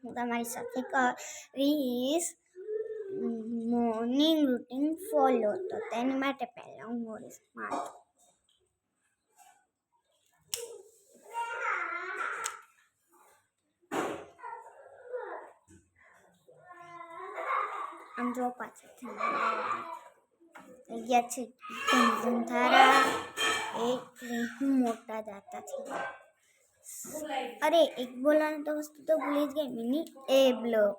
હું તમારી સાથે કરીશ મોર્નિંગ રૂટીન ફોલો. તો તેની માટે પહેલાં હું બોલીશ માથું. આમ જો પાછળથી ગયા છે ધુમધારા એટલે હું મોટા જાતા છે. અરે એક બોલવાની તો વસ્તુ તો ભૂલી જ ગઈ મિની એ બ્લોક.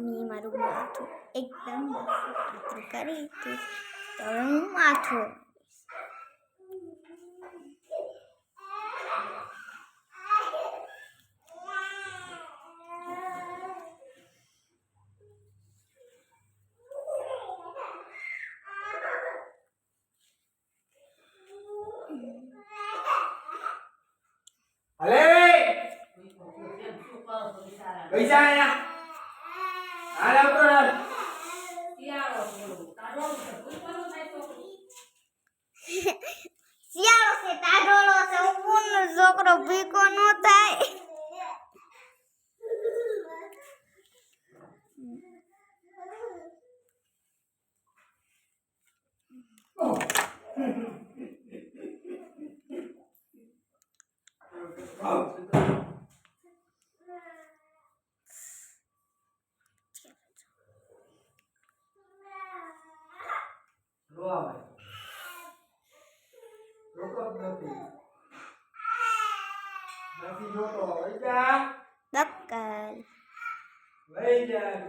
મેં મારું માથું એકદમ કરી તો હું માથું શિયાળો છે તાડોળો છે ઉપરનો છોકરો ભીકો ન થાય. બક્કલ થઈ ગયું.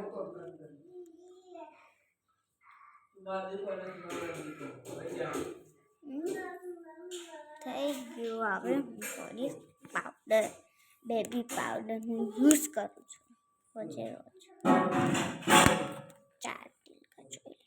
હવે હું કરીશ પાવડર. બેબી પાવડર હું યુઝ કરું છું રોજે રોજ. 4 ટીલકા જોઈ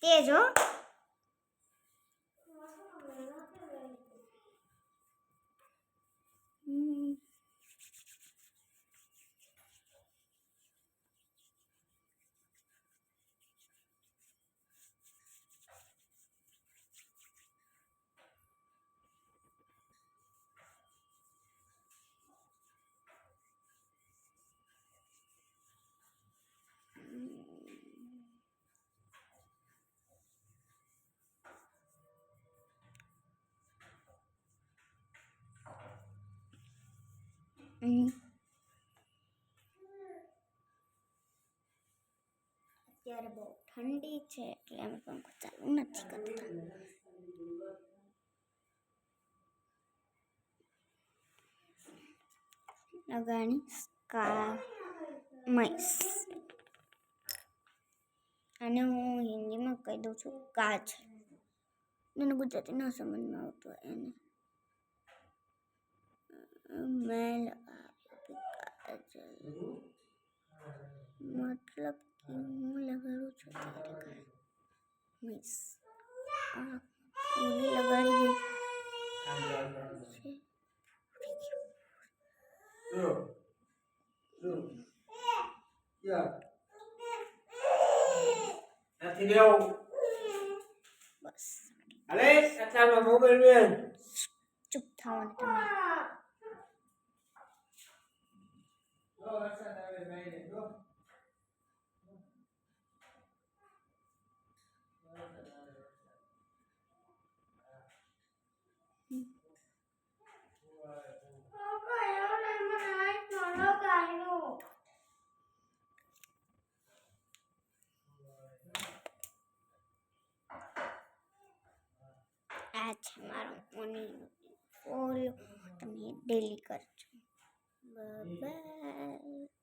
તેજ હો. અત્યારે બહુ ઠંડી છે એટલે અમે પંખો ચાલુ નથી કરતા. લગાણી મૈસ અને હું હિન્દીમાં કહી દઉં છું કાજલ. મને ગુજરાતી ના સમજમાં આવતું એને મેં કાજલ મતલબ કે હું લગાડું છું ત્યારે મૈસ લગાડી બસ અરે અત્યારમાં મોબાઈલ મેં ચૂપ થવાનું તમે. આ છે મારો મોર્નિંગ ફોલો તમે ડેલી કરજો. બાય.